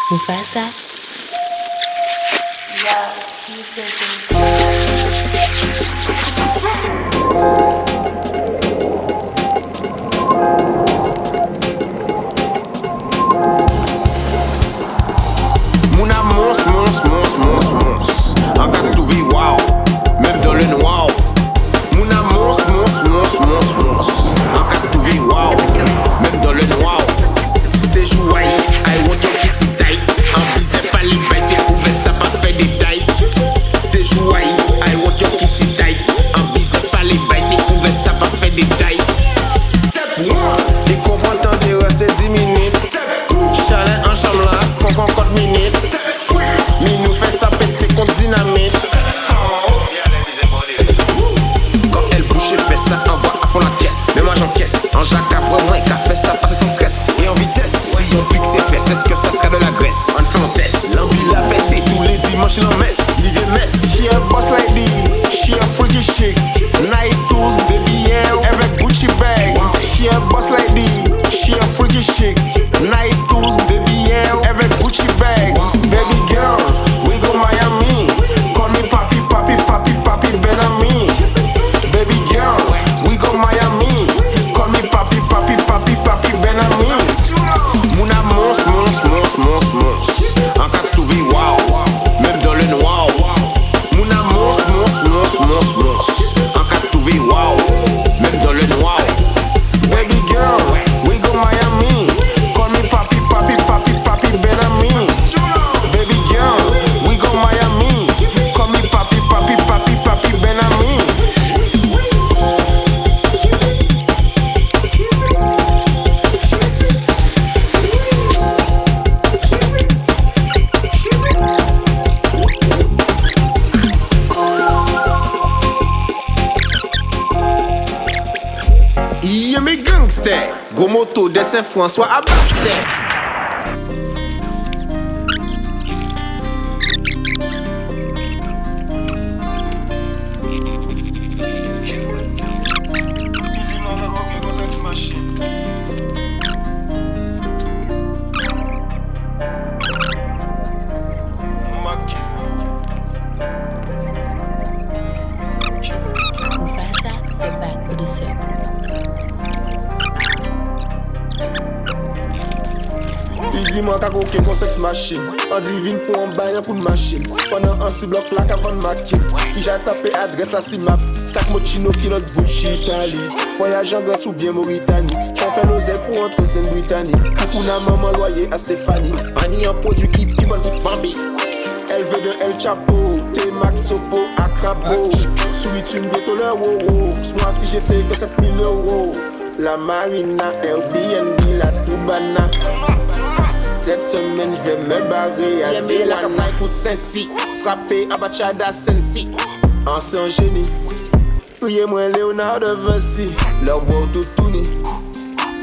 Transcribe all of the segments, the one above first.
Mufasa. Mouna mons. En cas de tout vie, wow. Même dans le noir. Mouna mons. En cas de tout vie, wow. Même dans le noir. C'est joué, I want your kitty tight. En visait pas les bails, c'est ouvert, ça pas fait des tailles. C'est joué, I want your kitty tight. En visait pas les bails, c'est ouvert, ça pas fait des tailles. Step 1, les comprends de rester 10 minutes. Step 2, chalet en chambre là, qu'on concorde minutes. Step 3, mi nous fait ça péter contre dynamite. Step 4, quand elle bouge et fait ça, envoie à fond la caisse. Mais moi j'encaisse, en Jacques à vraiment et qu'a fait ça passer sans stress. Et en vitesse, si on pique ses fesses, est-ce que ça sera de la graisse? On fait un test, l'envie la baisse et tous les dimanches il en messe. Il vient messe, she a boss lady, she a freaky chic. Nice tools, baby yeah, avec Gucci bag. She a boss lady, she a freaky chic. Nice tools, baby yeah, avec Gucci bag. Baby girl, we go Miami. Call me papi, Benami. Baby girl, we go Miami. Call me papi, Benami. Mouna mons. En cas de tout vie, wow. Même dans le noir. Mouna mons. En cas de tout vie, wow. Même dans le noir. Baby girl, we go Miami. Call me papi, Benami. Baby girl, we go Miami. Call me papi, Benami. Yeah, mes gangsters. Gros moto de Saint-François à Bastet. Mufasa, the back of the sun. Easy-moi qu'à coquer qu'on sexe machine. En divine pour un bail pour une machine. Pendant un 6 bloc plaque avant de maquiller. Qui j'ai tapé adresse à 6 map. Sac mochino qui notre Gucci Italie. Voyage en Grèce ou bien Mauritanie. On fait nos ailes pour entrer en Britannique. Coucou maman loyer à Stéphanie. Annie un produit qui bon toute Bambi. Elle veut de El Chapo. T-Max Sopo à Crapo. Souris une bientôt le wow. Moi si j'ai fait que 7000 €. La Marina, Airbnb, la Toubana. Cette semaine je vais me barrer à Zéwana. La campagne pour Saint-Ti. Frappé à Bachada Sensi. Ancien génie. Ouye-moi Léonard de Vinci. Leur voix tout tourné.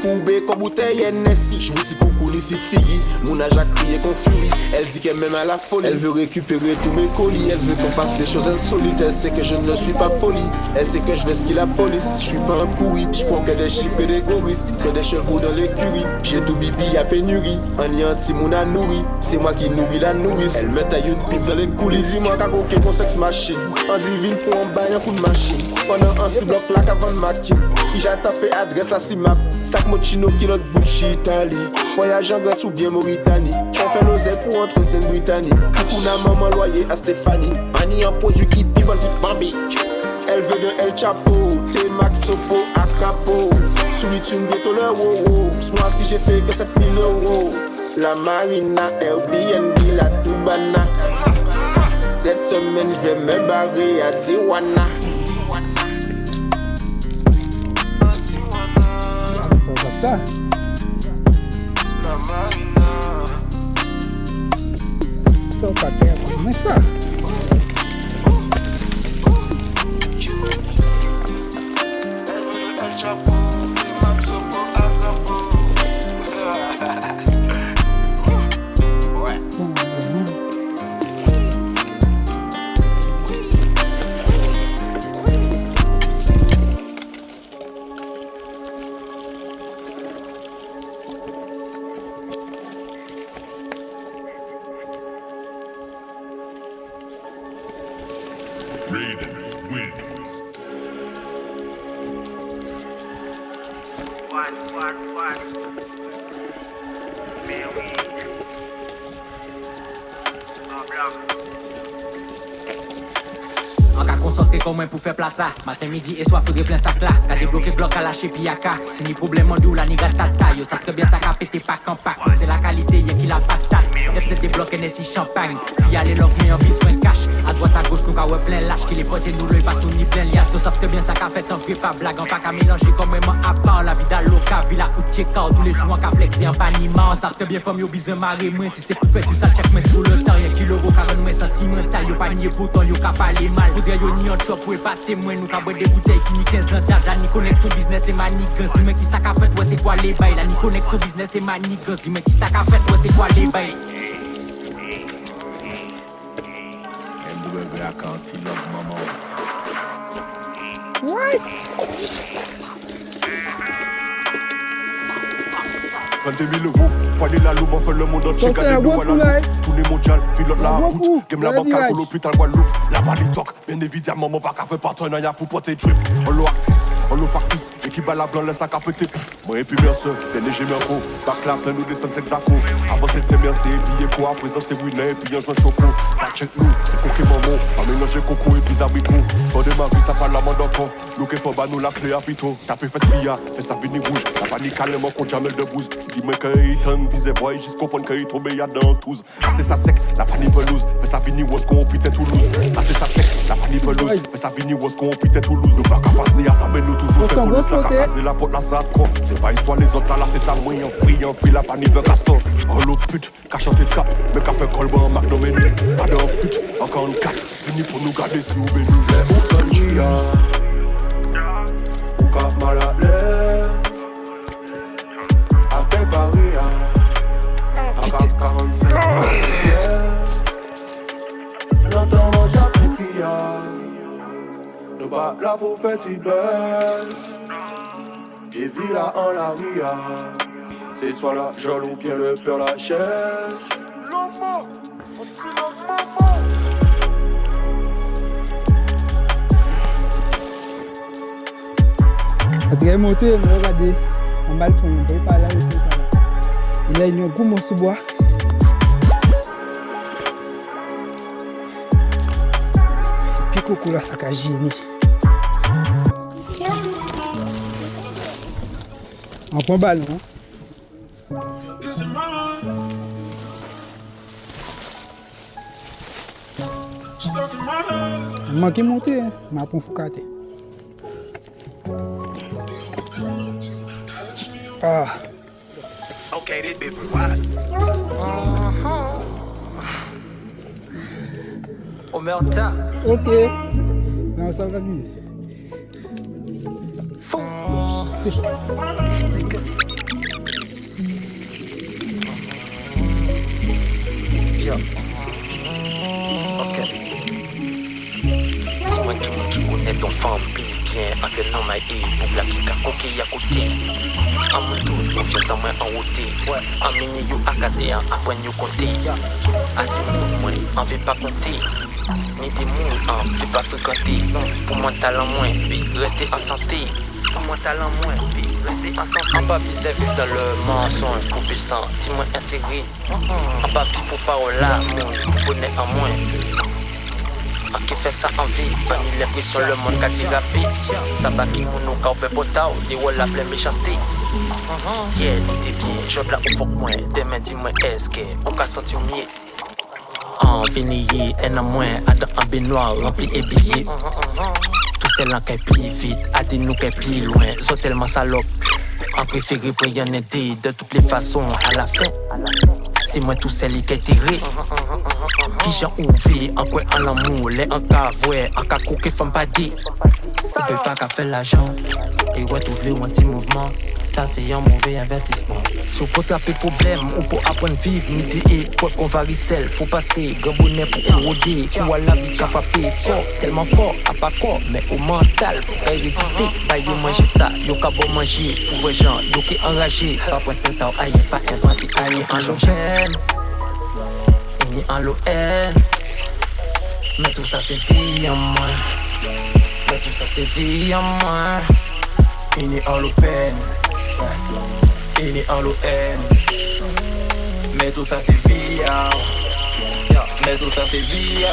Coubé comme bouteille NSI. Je me suis coucou ici fille. Mon âge a crié qu'on furie. Elle dit qu'elle m'aime à la folie. Elle veut récupérer tous mes colis. Elle veut qu'on fasse des choses insolites. Elle sait que je ne suis pas poli. Elle sait que je vais skier la police. Je suis pas un pourri. Je prends que des chiffres et des gros risques. Que des chevaux dans l'écurie. J'ai tout bibi à pénurie. En lien si mon a nourri. C'est moi qui nourris la nourrice. Elle me taille une pipe dans les coulisses. Dis-moi qu'à coquer qu'on sexe machine. En divine pour un bail un coup de machine. Pendant un 6 bloc plaque avant de maquiller. J'ai tapé adresse à 6 map. Sac mochino qui notre Gucci Italie. Voyage en Grèce ou bien Mauritanie. On fait nos ailes pour entrer en Britannique. Coucou maman loyer à Stéphanie. Annie un produit qui bon toute Bambi. Elle veut de El Chapo. T-Max Sopo à Crapo. Souris une bientôt le wow. Moi si j'ai fait que 7000 €. La Marina, Airbnb, la Toubana. Cette semaine je vais me barrer à Zéwana. Ça. Ça pas terre, mais ça. Raiden wins. What? Mais oui. En blanc. En cas concentré comme moi pour faire plata. Matin, midi et soir, faudrait plein sac là. Qu'a débloqué bloc à lâcher piaka. Si ni problème en dou, la niga tata. Yo savent très bien ça qu'a pété pack en pack. C'est la qualité, y'a qui la patate. Lève c'est débloqué, n'est si champagne. Puis aller l'offre, mais en besoin cash. À droite, à gauche, nous qu'a ouais plein lâche. Qui les potes, nous le passe tout ni plein lias. Yo savent très bien ça qu'a fait sans vrai pas blague. En pas qu'à mélanger comme moi à part. La vida loca, villa ou check-out. Tous les jours en qu'a flexé en paniment. On savent très bien femme, yo besoin marrer moins. Si c'est pour faire tout ça, check moi sur le temps. Y'a qui logo, car nous sentimental. Yo pas nier pourtant, yo qu'a parler mal. Faudrait yo ni en chop pour pas témoin. Nous qu'a boire des bouteilles qui ni 15 ans d'âge. La ni connexion business et manigance. Dis-moi qui ça qu'a fait, ouais c'est quoi les bails. La ni connexion business et manigance. Dis-moi qui ça qu'a fait, ouais c'est quoi les bails. MW à Cantilope, maman. What? Poigner la loupe, on fait le monde entier. Gardez l'eau à la loupe. Tous les mondiales, pilote la route. Game la banque, calcolo, putain, le Guadeloupe. La Balitok, bien évidemment, mon bac a fait partenariat pour porter drip. On l'eau actrice, on l'eau factice. Équipe à la blanc, laisse à capoter. Moi et puis merci, bien léger, merci. Bac là, plein nous descend Texaco. Avant c'était merci, et puis quoi. À présent c'est winner, et puis un joint choco. Pas check nous, coquet maman. A mélanger coco et puis abricot. Faut démarrer, ça parle la mode encore. Nous qui faut bah nous la clé à pito. Tapez fesse fia, fais sa vini rouge. La panique calmement contre Jamel de bouse. Dis-moi qu'il t'en disait voyage jusqu'au point qu'il tombe y'a dans tous. Assez ça sec, la panique pelouse. Fais sa vini où est-ce qu'on putain Toulouse. Assez ça sec, la panique pelouse. Fais sa vini où est-ce qu'on putain Toulouse. Nous pas qu'à passer, attendez-nous toujours. Fait qu'on laisse la cacasse la porte la sac. C'est pas histoire les autres là, c'est à moi. En fri, la panique veut castor. Oh l'autre pute, qu'a chanté trap. Mais qu'a fait colban, McDo menu. Allez en fut, encore une 4. Fini pour nous garder si ou bénou. Mais où t'en y a? Ou qu'a mal à l'aise? A tes paris, à 45 l'entend manger à pétilla. Nous pas là pour faire ti buzz. Pied villa en la ria. C'est soit la jolle ou bien le peur la chaise. L'homme, Quand il est monté, je regardé en balcon, il ne peut pas là, il ne peut pas là. Il a une gomme sous bois. Et puis coco là, ça a gêné. On prend balle, non? Il manque de monter, hein. Mais après, il faut casser. Ah. Okay, this different. Why? Omerta. Ok. Non, ça va mieux. Fou. Yo. Ok. Dis-moi qui connaît ton femme bien. Entraînant ma boucle qui a coquille à côté. En mon tour, confiance en moi en route. En mini you à gaz et en apprendre you compter. Assez moi, en veut pas compter. Ni des moules, en veut pas fréquenter. Pour mon talent moins, puis rester en santé. Pour mon talent moins, puis rester en santé. En bas, c'est vivre dans le mensonge, pour baisser, dis-moi inséré. En bas, vie pour parole là, mon bonnet en moins. Qui fait ça en vie, pas ni l'impression le monde qu'a dérapé. Ça va qui mon nom qu'a fait potao, des walls la pleine méchanceté. Yeah, t'es bien, job là au fond moins, demain dis-moi est-ce que on qu'a senti mieux. En vinillé, un an moins, adam en baignoire, rempli et billets. Tout c'est là qu'est plus vite, à des nous qu'est plus loin, sont tellement salope. En préféré pour y en aider, de toutes les façons, à la fin. C'est moi tout seul qui est tiré. Qui j'en ouvert, en quoi en l'amour, les en cas vrai, en cas coquet, femme pas dit. On peut pas qu'à faire l'argent et retrouver un petit mouvement. Ça c'est un mauvais investissement. Si on peut taper problème ou pour apprendre à vivre, ni des preuves qu'on varicelle. Faut passer, grand bonnet pour corroder. Ou à la vie qu'a frappé fort, tellement fort, à pas corps, mais au mental, faut pas résister. Bah yo manger ça, yo qu'à bon manger. Pour vrai gens, yo qui enragé. Pas point de temps, aïe, pas inventé, aïe, en l'ogène. Ni en l'ON. Mais tout ça c'est vie en moi. Mais tout ça c'est vie en moi. Il est en l'open, il est en l'ON. Mais tout ça c'est vie, mais tout ça c'est vie.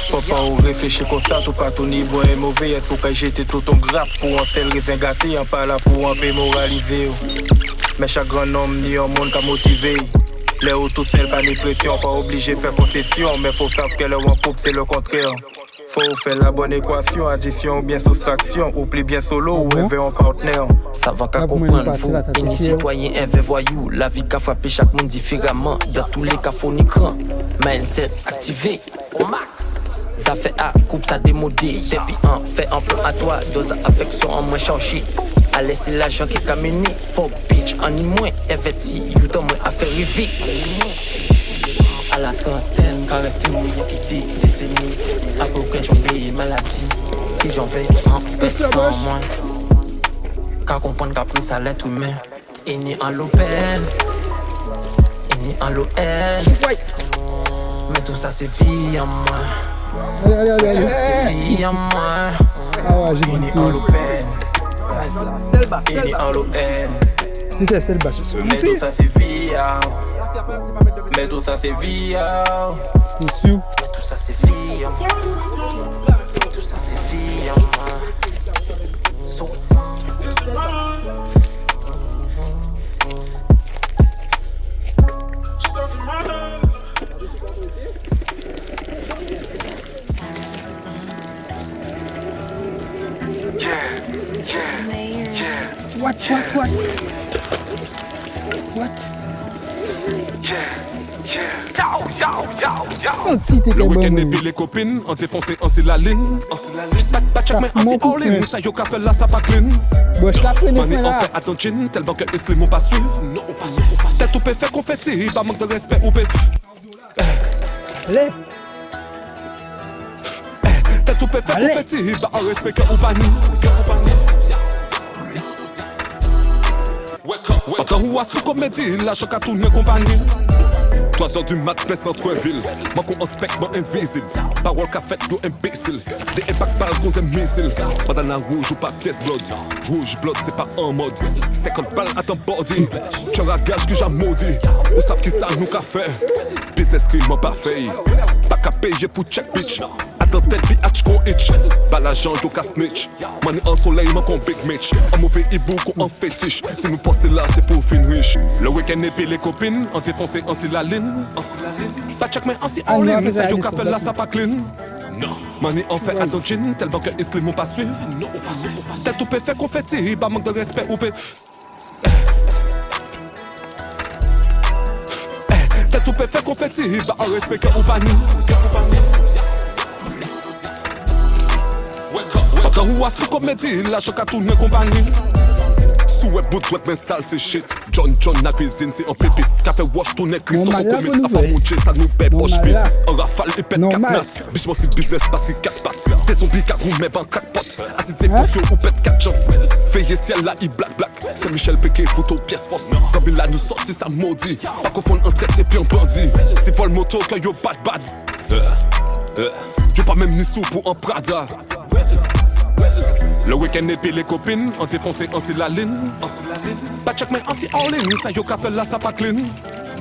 Faut pas ou réfléchir comme ça, tout pas tout ni bon et mauvais. Est-ce que j'étais tout ton grappe pour un seul raisin gâté, en pas là pour un peu moraliser. Mais chaque grand homme ni un monde qui motivé. Les autos seul pas de pression, pas obligé de faire concession. Mais faut savoir que le one pop c'est le contraire. Faut faire la bonne équation, addition ou bien soustraction. Ou plus bien solo ou rêver en partenaire. Ça va qu'à comprendre vous, ini citoyen, un vrai voyou. La vie qu'a frappé chaque monde différemment. Dans tous les cas faut ni cran. Mindset activé, au max. Ça fait à coupe, ça démodé. Depuis un, fait un peu à toi. Dose affection en moins chargé. À laisser l'argent qui camine. Faut bitch, en y moins. Investi, you dans moins à faire rêver. À la trentaine, caresse tes mouilles, quitté décennies. Après aucun j'oublie maladie. Qui j'en vais en peste en moins. Qu'à comprendre qu'après ça l'être humain. Il n'y en l'open. Il n'y en l'ON. Mais tout ça c'est vie en moi. Allez. Tout ça c'est vie en moi. Ah ouais, j'ai Il dit est en l'open, il est en l'ON. c'est le bas. Mais tout ça c'est vie, mais tout ça c'est vie. T'es sûr? Tout ça c'est vie en moi. Tout ça c'est vie en moi. So. What? Senti t'es Le week-end et bon. puis les copines, on défoncé, on c'est la ligne. Pas check mais on c'est all in, ça yo ka fait là ça pas clean. Bon, je la freine Money on là. fait attention, tellement que Islim on pas suivre. Non, on pas suivre. Tête ou peut faire confetti, pas manque de respect ou peut. Allez. Tête ou peut faire Allez. confetti, pas en respect que ou pas ni. Pendant ou à sous comédie, la choc à tourner compagnie. 3h du mat, mais centre-ville. Moi qu'on inspecte, moi invisible. Parole qu'a fait, nous imbécile. Des impacts par contre un missile. Pas dans la rouge ou pas pièce blood. Rouge blood, c'est pas en mode. 50 balles à ton body. Tu as gage que j'ai maudit. Ou savent qui ça nous qu'a fait. Business qui m'a pas fait. Pas qu'à payer pour check bitch. Attends tel bitch qu'on itch. Pas l'argent yo qu'à snitch. Money en soleil, moi qu'on big mitch. Un mauvais hibou qu'on en fétiche. Si nous poster là, c'est pour fin riche. Le week-end et puis les copines, on défoncé, on c'est la ligne. Pas check mais on c'est all in. Mais ça yo qu'a fait là, ça pas clean. Non. Money on fait attention, tellement que Islim on pas suivre. Non, on pas suivre. Tête ou peut faire confetti, pas manque de respect ou peut. Tête ou peut faire confetti, pas en respect que ou pas ni. Pendant ou à sous comédie, la choc à tourner compagnie. Sous web bout web mais sale c'est shit. John na cuisine c'est en pépite. Café wash tourner Christo Normal, là, commit. pour nous A pas faire. moucher ça nous paie poche Normal, vite. là. En rafale et pète 4 Normal. nattes. Biche moi c'est business pas si 4 pattes. T'es zombies qui roulent mais ban 4 potes. Acide fonction ou pète 4 jantes. Veillez ciel là il black. C'est Michel Péquet photo pièce force. Zombie là nous sorti ça maudit. Pas confondre en traite et puis en bandit. C'est pas le moto que yo bad. Yo pas même ni sous pour un Prada. Le week-end et puis les copines, on défoncé, on c'est la ligne. Pas check mais on c'est all in, ça yo qu'a fait là, ça pas clean.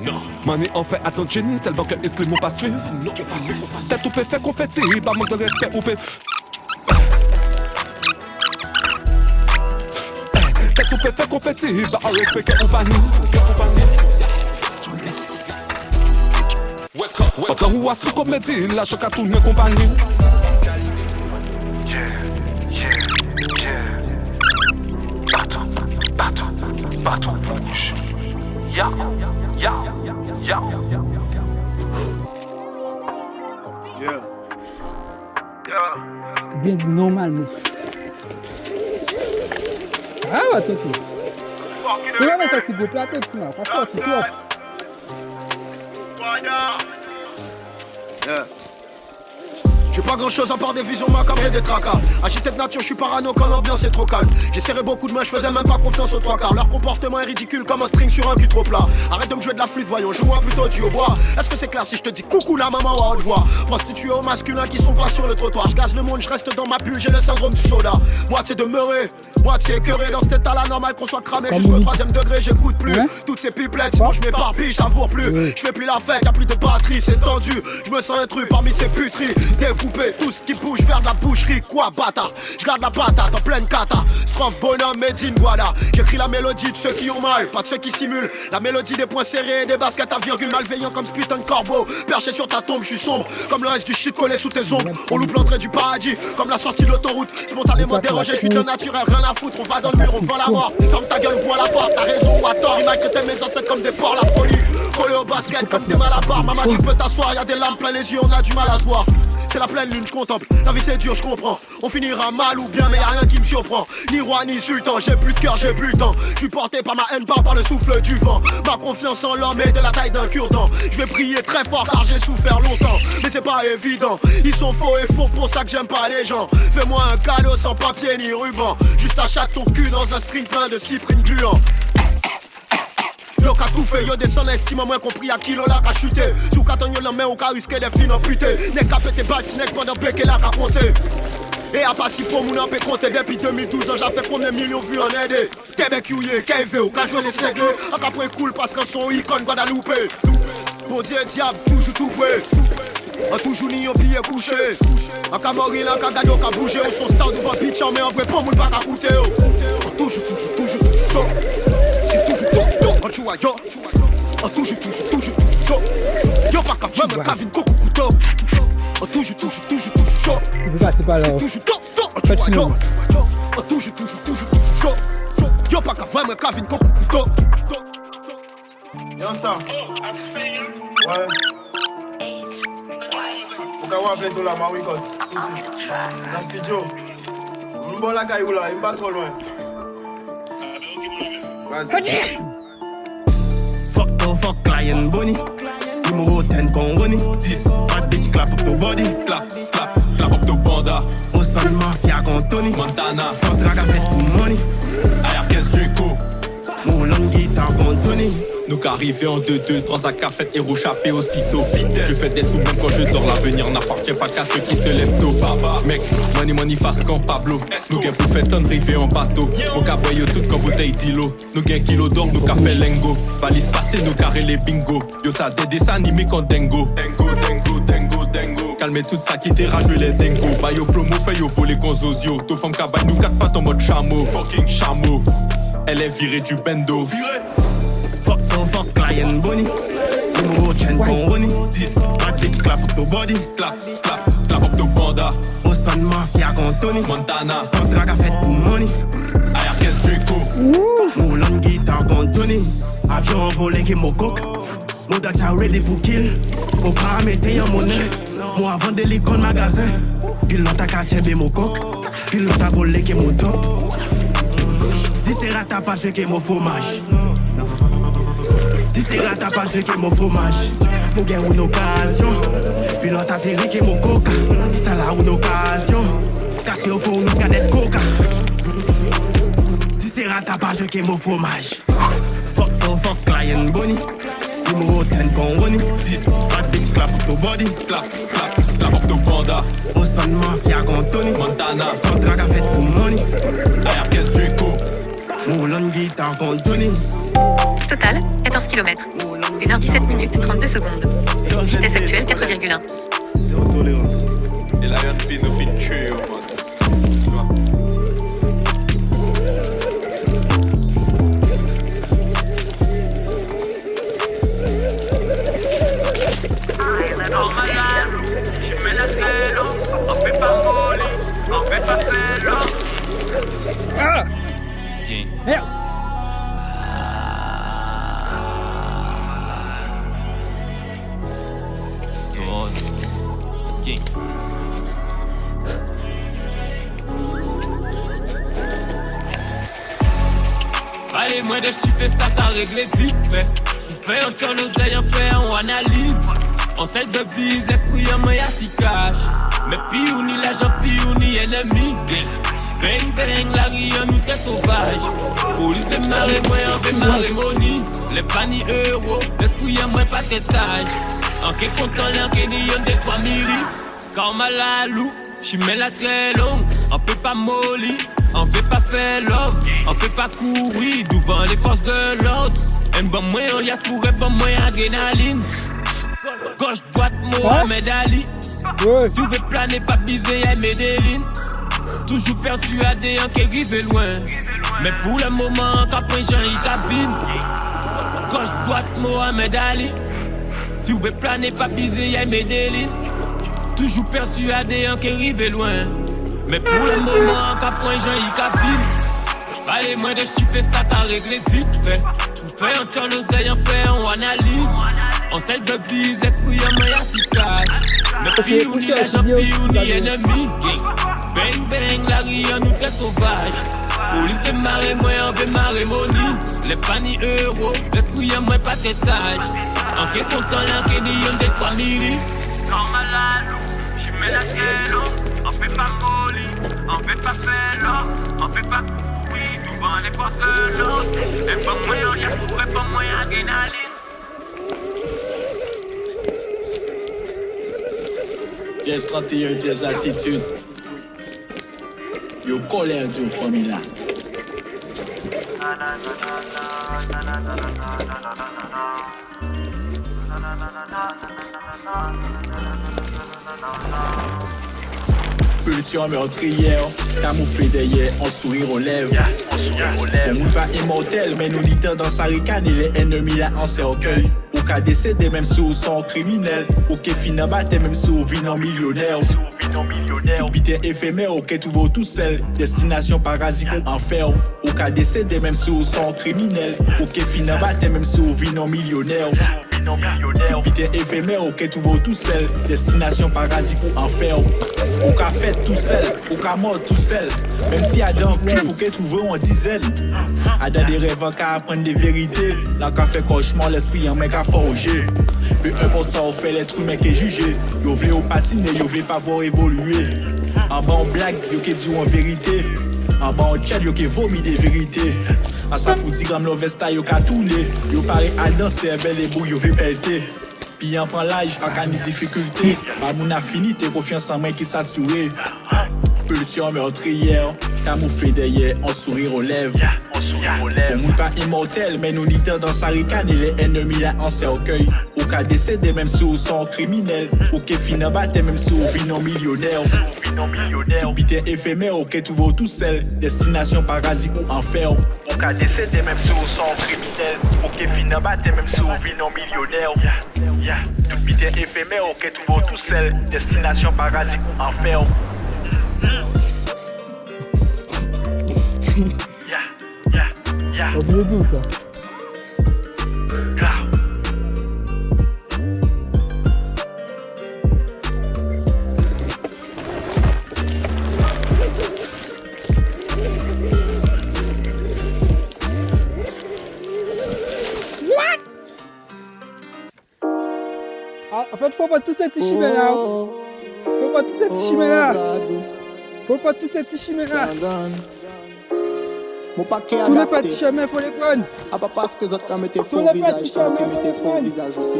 Non. Money on fait attention, tellement que Islim on pas suivre. Non, on pas suivre. Tête ou peut faire confetti, pas manque de respect ou peut. Tête ou peut faire confetti, pas en respect que ou pas ni. Pendant ou à sous comédie, la choc à tourner compagnie. Bateau rouge. Ya. Bien dit normalement. Ah ouais, toi. Tu vas mettre un petit beau plateau, tu m'as. Franchement, c'est top. J'ai pas grand chose à part des visions macabres et des tracas. Agité de nature, je suis parano quand l'ambiance est trop calme. J'ai serré beaucoup de mains, je faisais même pas confiance aux trois quarts. Leur comportement est ridicule comme un string sur un cul trop plat. Arrête de me jouer de la flûte, voyons, joue-moi plutôt du hautbois. Est-ce que c'est clair si je te dis coucou la maman à haute voix? Prostituées aux masculins qui sont pas sur le trottoir. Je gaze le monde, je reste dans ma bulle, j'ai le syndrome du soda. Moitié demeuré, moitié écœuré. Dans cet état là normal qu'on soit cramé jusqu'au 3ème degré. J'écoute plus toutes ces pipelettes, sinon je m'éparpille, j'avoue plus. Je fais plus la fête, y'a plus de batterie, c'est tendu. Je me sens intrus parmi ces puteries. Découpé, tout ce qui bouge vers de la boucherie. Quoi bâtard, je garde la patate en pleine cata. Strophe bonhomme, Medine, voilà. J'écris la mélodie de ceux qui ont mal, pas de ceux qui simulent. La mélodie des points serrés, des baskets à virgule. Malveillant comme ce putain de corbeau. Perché sur ta tombe, je suis sombre. Comme le reste du shit collé sous tes ongles. On loupe l'entrée du paradis, comme la sortie de l'autoroute. Spontanément dérangé, je suis de naturel, rien à foutre. On va dans le mur, on vend la mort. Ferme ta gueule, ouvre la porte, t'as raison ou à tort. Il m'a traité mes ancêtres comme des porcs, la folie. Collé au basket comme des malabars. Maman, tu peux t'asseoir, y'a des lampes plein les yeux, on a du mal à se voir. C'est la pleine lune, je contemple. La vie c'est dur, je comprends. On finira mal ou bien, mais y'a rien qui me surprend. Ni roi ni sultan, j'ai plus de cœur, j'ai plus le temps. Je suis porté par ma haine, pas par le souffle du vent. Ma confiance en l'homme est de la taille d'un cure-dent. Je vais prier très fort car j'ai souffert longtemps. Mais c'est pas évident, ils sont faux et faux, pour ça que j'aime pas les gens. Fais-moi un cadeau sans papier ni ruban. Juste achète ton cul dans un string plein de cyprine gluant. Yo qu'a tout fait, yo descend l'estime moins compris à kilo là qu'a chuté. Sous carton yo la main ou qu'a risqué des fins amputés. N'est qu'à péter balle, snack pendant béquet là qu'a compté. Et à pas si pour mon empé compter depuis 2012 ans, j'ai fait combien de millions vues en aide. Québec youye, KV ou qu'a joué les cinglés. En qu'après cool parce qu'en son icône Guadeloupe. Bon Dieu diable, toujours tout prêt. En toujours ni un billet couché. En qu'à mourir là, qu'à gagner, qu'à bouger. Au son stade devant pitch, mais en vrai pour mon pas qu'à coûter. Toujours chaud. C'est toujours top. Quand tu vois yo, toujours chaud. Yo pas qu'à vraiment qu'à vine coco couteau. Toujours chaud. C'est pas là. C'est toujours top. Tu vois yo, toujours chaud. Yo pas qu'à vraiment qu'à vine coco couteau. Yon star. Ouais. Ou ka wap tout la ma record. Ici. Dans studio. M'bon la caille ou là, il pas trop loin. Vas-y. Fuck client bunny. Numéro 10 con runny. Bad bitch clap up to body. Clap up to banda. On sent mafia con Tony. Montana. Contrat qu'a fait pour money. Ayarkes Draco. Moulin guitare con Tony. Nous qu'arriver en 2-2, 3 à cafette et rouchaper aussitôt. Je fais des sous même quand je dors, l'avenir n'appartient pas qu'à ceux qui se lèvent tôt. Mec, money face quand Pablo. Nous gain pour faire tonne river en bateau. Mon caboyo tout comme bouteille d'îlot. Nous gain kilo d'or, nous café lingo. Valise passée, nous carré les bingo. Yo ça des dessins animés quand dingo. Dengo. Calmez tout ça qui t'ira jouer les dingo. Bayo plomo fait yo voler con zozio. To femme cabane nous 4 pattes en mode chameau. Fucking chameau. Elle est virée du bendo. Fuck client bunny. Numéro 10 con runny. Bad bitch clap up to body. Clap up to banda. On sent mafia con Tony. Montana. Contrat qu'a fait pour money. Ayarkes Draco. Moulin guitare con Tony. Avion volé qui mon coq. Mon dacha ready pour kill. Mon paramètre en monnaie. Moi avant de l'icône magasin. Pilote à quartier mon coq. Pilote à volé qui mon top. Dis c'est rata pas qui mon fromage. Dis c'est rata pas qui mon fromage. Mon gain une occasion. Pilote atterri qui mon coca. Ça là une occasion. Caché au fond une canette coca. Dis c'est rata pas qui mon fromage. Fuck client bunny. Numéro 10 con runny. Bad bitch clap up to body. Clap up to banda. On sent mafia con Tony. Montana. Contrat qu'a fait pour money. Ayarkes Draco. Moulin guitare con Tony. Total, 14 km. 1h17 minutes, 32 secondes. Vitesse actuelle, 4,1. Zéro tolérance. Et là, y'en a une nous fin tuer, Merde. Allez, moi de tu fais ça, t'as réglé vite fait. Tu fais un tour, nous ayons fait, on analyse. On sait de bise, l'esprit en moi y'a si cash. Mais piouni, l'agent piouni, ennemi. Bang bang, la rue nous très sauvage. Police démarre, moi en fait ma cérémonie. Les panis euros, l'esprit à moi pas très sage. En qu'est content, l'enquête y'en des 3 milli. Quand ma la loup, j'y mets la très longue. On peut pas molly, on peut pas faire love. On peut pas courir devant les forces de l'ordre. Un bon moyen, on y a pour un bon moyen adrénaline. Gauche, droite, Mohamed Ali. Si vous voulez planer, pas biser, y'a Medellin. Toujours persuadé en qu'est arrivé loin. Mais pour le moment, qu'après Jean y cabine. Gauche, droite, Mohamed Ali. Si vous voulez planer, pas biser, y'a Medellin. Toujours persuadé en qu'est arrivé loin. Mais pour le moment, qu'après Jean y cabine. Allez, moi de chiffrer ça, t'as réglé vite fait. Vous faites un chon l'oseille, on fait on analyse. On sait de bise, l'esprit en moi assistance. Mais piouni, l'agent piouni, ennemi. Bang bang, la rue nous très sauvage. Police démarre, moi en fait ma cérémonie. Les panis euros, l'esprit en moi pas très sage. En qu'est content, l'enquête y'en des 3 milli. Normal à l'eau, j'y mets la gueule. On fait pas molly, on fait pas faire l'eau. On fait pas courir devant les forces de l'autre. Et pas moyen, y'a pour pas moyen adrénaline. Jazz 31, Jazz attitude. Yo colère du famille là. Pulsion meurtrière, camouflé derrière, en sourire aux lèvres. On n'est pas immortel, mais nous litons dans sa ricane et les ennemis là en cercueil. Au cas décédé, même sous son criminel. Au cas final batté, même sous vinant millionnaire. Tout bité éphémère, au cas tout vaut tout seul. Destination paradis ou enfer. Au cas décédé, même sous son criminel. Au cas final batté, même sous vinant millionnaire. Tout bité éphémère, au cas tout vaut tout seul. Destination paradis ou enfer. Au cas fait tout seul, au cas mort tout seul. Même si Adam cul, au cas trouvé en dizaine. Adam des rêves en cas apprendre des vérités. Là qu'a fait cauchemar, l'esprit en mec a forgé. Peu importe ça, on fait l'être humain qui est jugé. Yo vle au patiner, yo vle pas voir évoluer. En bas en blague, yo qui dit en vérité. En bas en chat, yo qui vomi des vérités. A ça pour 10 grammes l'ovesta, yo ka tourner. Yo pare à danser, belle et beau, yo veut pelleter. Puis en prend l'âge, en cas de difficulté. Pas mon affinité, confiance en moi qui s'assurer. Pulsion meurtrière, camouflé derrière, en sourire aux lèvres. On n'est pas immortel, mais nous litons dans sa ricane et les ennemis là en cercueil. Au cas décédé, même sous son criminel. Au cas final batté, même sous vinant millionnaire. Tout bité éphémère, au cas tout vaut tout seul. Destination paradis ou enfer. Au cas décédé, même sous son criminel. Au cas final batté, même sous vinant millionnaire. Tout bité éphémère, au cas tout vaut tout seul. Destination paradis ou enfer. Oubliez tout ça. Ah, en fait, faut pas tous ces chimères là. Faut pas tous ces chimères là. Faut pas tous ces chimères là. Mon paquet tous les adapté. petits chemins, faut les prendre. Ah pas parce que ça mettait faux visage, ça mettait faux visage aussi.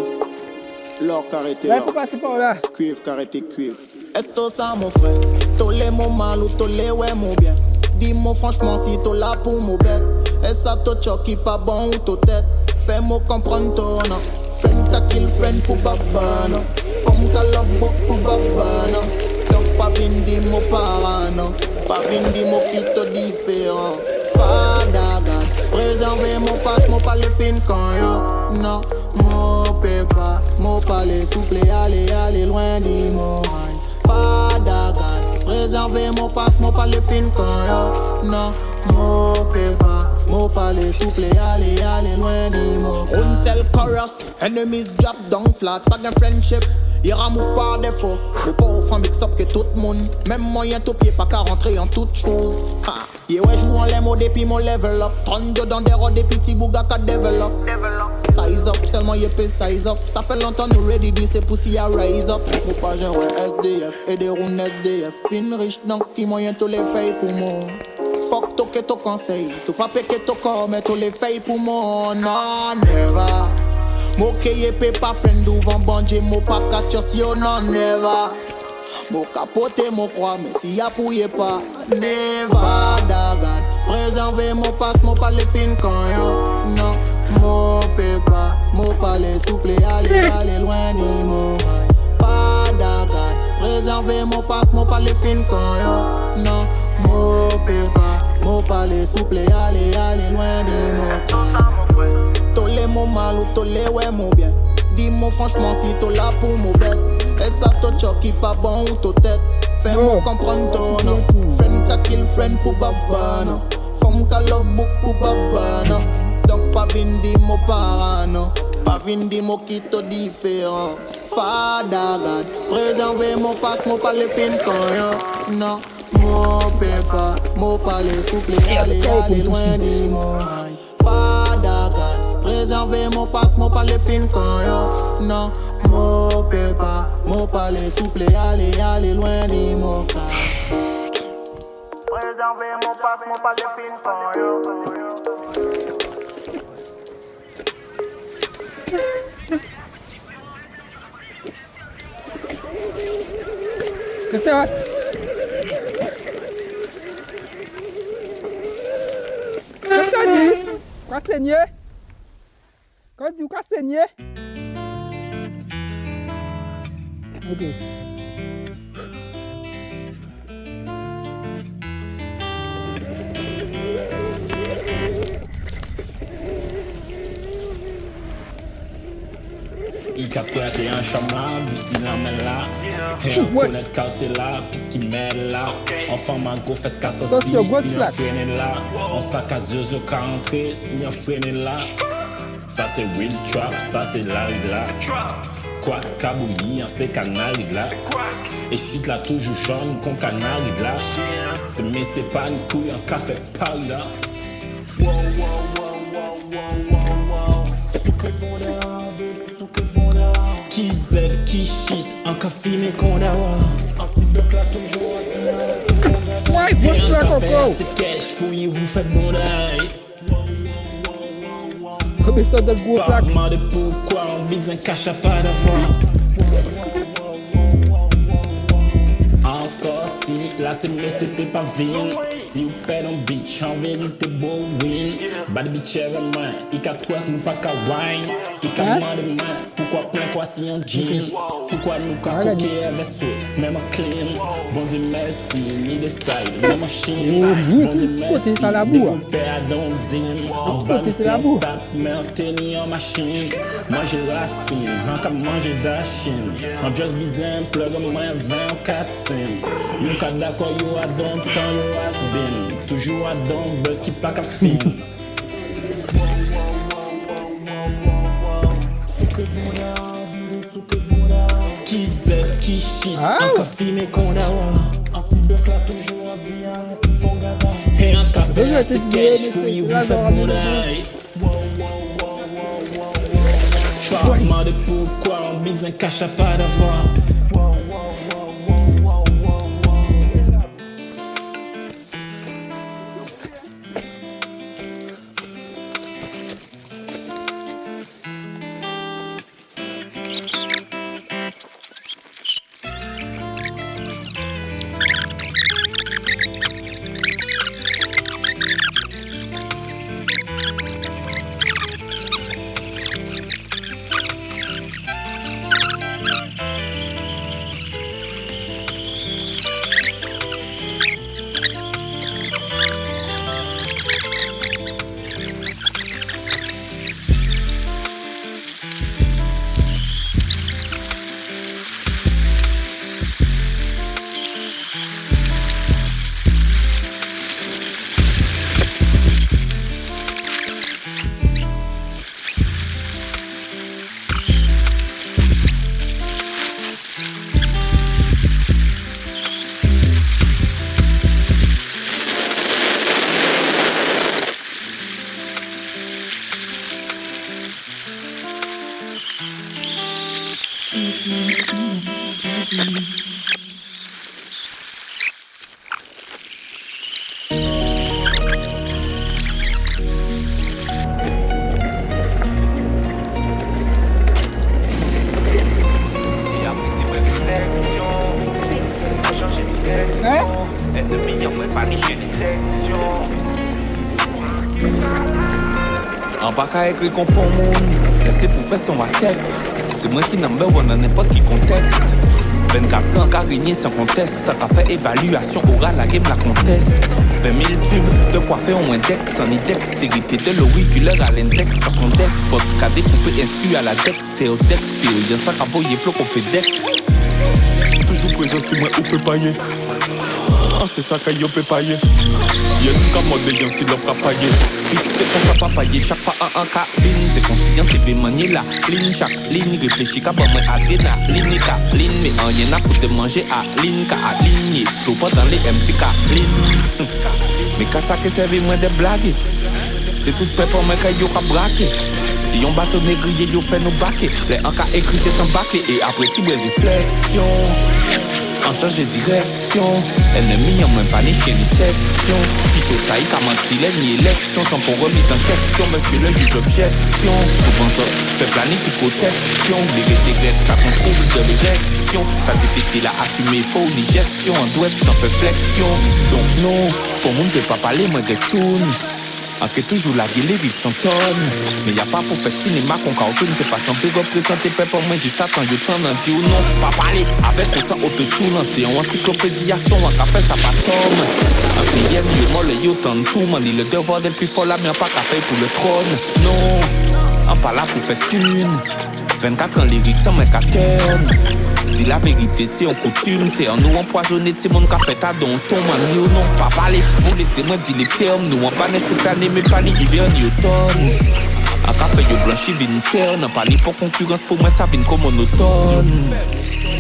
L'or carrété Là, il là. faut passer par là. Cuivre carrété cuivre. Est-ce que ça mon frère? Tous les mots mal ou tous les ouais mon bien. Dis-moi franchement si t'es là pour mon bête. Est-ce ça te choque qui pas bon ou ta tête? Fais-moi comprendre ton nom. Friend ta kill friend pour babana. Femme ta love book pour babana. Donc pas vindi mon parano. Pas vindi mon qui te différent. Fadagan, préservez mon passe, mon pas les fin quand yo. Non, mon pépa, mon pas les souple, allez loin du mon. Fadagan, préservez mon passe, mon pas les fin quand yo. Non, mon pépa, mon pas les souple, allez loin du mon. One cell chorus, enemies drop down flat, pas de friendship. Il remove par défaut, ou pas au fond mix up que tout le monde. Même moyen tout pied, pas qu'à rentrer en toute chose. Ha. Yeah, ouais, joue en les mots depuis mon level up. 32 dans des rods, des petits bougas qu'à develop. size up, seulement y'a pas size up. Ça fait longtemps nous ready, dit c'est pussy à rise up. Mon pas j'ai ouais SDF, et des roues SDF. Fin riche donc qui moyen tous les faits pour moi. Fuck toque ton conseil, tout pas péquer ton corps, mais tous les faits pour moi. Non, never. Mo keye pe pas friend devant bandit, mo pas catch yo, non, never. Mo capote, mo croix, mais si y'a pouillé pas, never, dagad. Préserver mon passe, mo pas les fins quand yo, non. Mo pe pas, mo pas les souple, allez loin ni mo. Fadagad. Préserver mon passe, mo pas les fins quand yo, non. Mo pe pas, mo pas les souple, allez loin ni mo. Tolé mon mal ou tolé ouais mon bien. Dis-moi franchement si t'es là pour mon bête. Et ça te choque qui pas bon ou ta tête. Fais-moi comprendre ton nom. Friend ka kill friend pour babana. Femme ka love book pour babana. Donc pas vindi mon parano. Pas vindi mon qui te différent. Fadagad. Préserver mon passe, mon pas les fins quand yo. Non, mon pépa, mon pas les souple, allez loin du monde. Fadagad. Préserver mon passe, mon pas les fins quand yo. Non, mon pépa, mon pas les souple, allez loin du monde. Préserver mon passe, mon pas les fins quand yo. Qu'est-ce que c'est? Qu'est-ce que ça dit? Quoi saigner? Quand dit ou quoi saigner? Ok. Il capte un chaman, d'ici la main là. Et on connaît le quartier là, puisqu'il m'aide là. Enfant, ma go, fait ce qu'à sortir, si on freine là. On sac à Zozo qu'à entrer, si on freine là. Ça c'est real trap, ça c'est la ride là. Quoi, cabouillis, on sait canal là. Et shit là, toujours jaune, qu'on canal là. C'est mais c'est pas une couille, un café Paris là. Qui zèbre, qui shit, un café mais qu'on a un petit bloc là toujours ouais, bouge là coco. C'est cash pour y vous fait bon d'ail. Comme ça de gros flac. Pas de pourquoi on vise un cache à pas d'avoir. En sortie, là c'est mais c'était pas ville. Si vous pète en bitch, en vérité beau win. Bad bitch main, il qu'a twerk nous pas qu'à wine. Il qu'a demandé main, pourquoi plein quoi si en jean. Pourquoi nous qu'a coqué avec soi, même en clean. Bon Dieu merci, ni des sides, même en chine. Bon Dieu merci, découpé à donzine. En bas c'est la boue, mais en tennis en machine. Manger racine, en qu'à manger d'achine. En just besoin, plug en moins 24 cents. Nous qu'a d'accord, you a don temps, you has been. Toujours à don, buzz qui pas qu'à fin. Qui zèbre, qui shit, un café mais qu'on a un petit bloc là toujours en bien, c'est bon gada. Et un café là c'est cash pour y vous fait bon d'ail. J'vas demander pourquoi on bise un cache à pas d'avoir. En pas qu'à écrire qu'on pour monde, laissez pour faire son texte. C'est moi qui number one dans n'importe qui contexte. 24 ans qu'a régné sans conteste. T'as fait évaluation orale, la game la conteste. 20 000 tubes, de quoi faire au index. En index, stérilité de l'auriculaire à l'index. Sans conteste, pot qu'a découpé instru à la dex. Théodex, période, ça qu'a voyé flow qu'on fait dex. Toujours présent si moi ou peut payer. Ah c'est ça qu'il peut payer. Y'a une commode de gens qui l'ont pas payé. Si c'est qu'on va pas payer chaque fois en cabine. C'est conscient TV manier la ligne. Chaque ligne réfléchit qu'à bon moi adrénaline. Ligne mais en y'en a foutu de manger à ligne. Qu'à aligner, sauf pas dans les MC ligne. Mais qu'à ça que servi moins de blagues. C'est tout prêt pour moi qu'il y a braqué. Si on bateau négrier, yo fait nous baquer. Les en cas écrit c'est sans bâcler. Et après tu vois réflexion. En change de direction. Ennemi en même pas ni chez ni section. Pito ça y a menti ni élection. Sans pour remise en question. Monsieur le juge objection. Pour ça, fait planifier protection. Les rétégrettes, ça contrôle de l'élection. Ça difficile à assumer, faux ni gestion. En douette sans réflexion. Donc non, pour moi ne peut pas parler moins de tune. Enquête toujours la gueule vite sans tonne. Mais y'a pas pour faire cinéma qu'on cartonne. C'est pas censé représenter peuple pour moi. Juste attends, y'a temps d'en dire ou non. Pas parler avec ou sans autotune. C'est un encyclopédie à son. Un café ça pas tombe. Un sixième yo molle yo tant tout. Man il le devoir d'être plus fort là. Mais y'a pas café pour le trône. Non, on pas là pour faire thune. 24 ans lyrique sans mec à turn. Dis la vérité, c'est en coutume. T'es en nous empoisonné, c'est mon café ta don ton man yo non pas parler. Vous laissez-moi dire les termes. Nous on pas net toute l'année, mais pas ni hiver ni automne. Un café yo blanchi vin terne. Pas ni pour concurrence, pour moi ça vient comme monotone.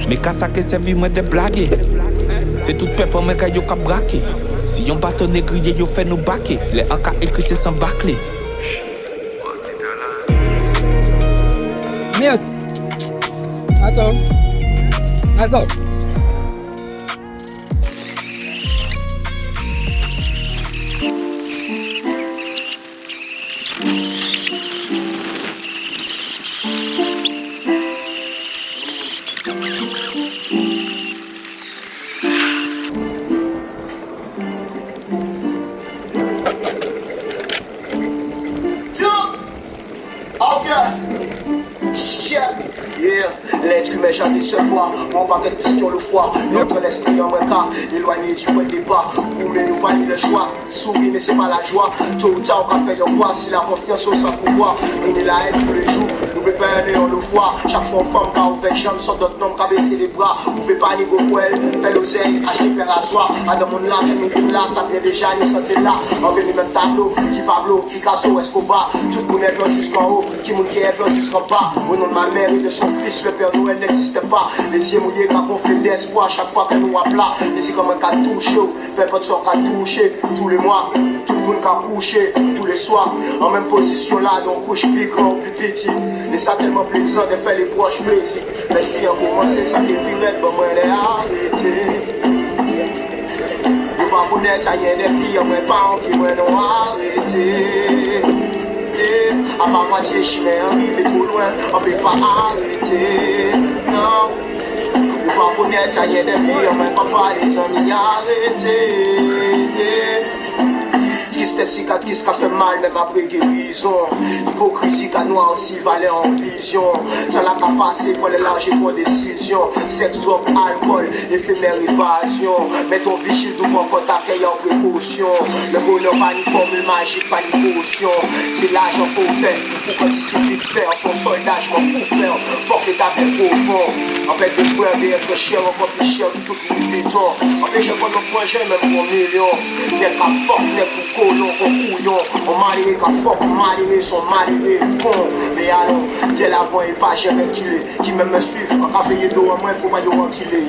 Mais qu'à ça que servi moi de blaguer. C'est tout peuple pour moi qu'il y a braqué. Si on bâtonne grillé, yo fait nous baquer. Les en cas écrit c'est sans bâcler. Merde. Attends. L'être humain j'ai décevoir. Mon paquet de piston le foie. Notre esprit en moins cas. Éloigné du point de départ. Pour nous pas ni le choix. Sourire mais c'est pas la joie. Tôt ou tard on va faire de quoi. Si la confiance au sans pouvoir. On est là tous les jours. Nous pouvons pas aller on le voit. Chaque fois femme quand on fait jambes sur d'autres noms qu'à baisser les bras. On fait pas niveau poêle. Fait l'oseille. Acheter père à soi. À dans mon là. T'es là. Ça vient déjà. Les santé là. On vient même tableau. Qui Pablo. Picasso. Escobar. Tout le monde est blanc jusqu'en haut. Qui monde qui est blanc jusqu'en bas. Au nom de ma mère et de son fils. Le Père Noël n'existe pas. Les yeux mouillés qu'à gonfler d'espoir. Chaque fois qu'elle nous a plat. Les yeux comme un cas touché. Peu importe ce qu'on a touché. Tous les mois. Tout le monde qu'a couché. Tous les soirs. En même position là. Donc couche plus grand, plus petit. Et ça tellement plaisant de faire les proches plaisir. Mais si on commence ça qui est plus bon moi les arrêter. Vous pas connaître à rien des filles. On n'a pas envie moi non arrêter. À ma moitié, je vais arriver trop loin, on peut pas arrêter, non. On va connaître à rien des filles, on va pas faire les amis arrêter. Tristesse, cicatrice qui fait mal même après guérison. Hypocrisie qui noie aussi valait en vision. Sans la capacité pour les larger pour décision. Sexe, drogue, alcool, éphémère évasion. Mets ton vigile devant quand t'accueilles en précaution. Le bonheur pas une formule magique, pas une potion. C'est l'argent pour faire, faut quand il suffit de faire. Son soldat, je m'en fous faire. Fort que t'as fait profond. En fait, de frères d'être cher, encore plus cher que tout le béton. En fait, je prends nos points, j'ai même pour millions. N'est pas fort, n'est pour colon, pour couillon. On marié qu'à fort, on marié, son marié, con. Mais allons, dès l'avant, et pas jamais killé. Qui même me suivent, en cas payé d'eau, moi, faut pas y avoir killé.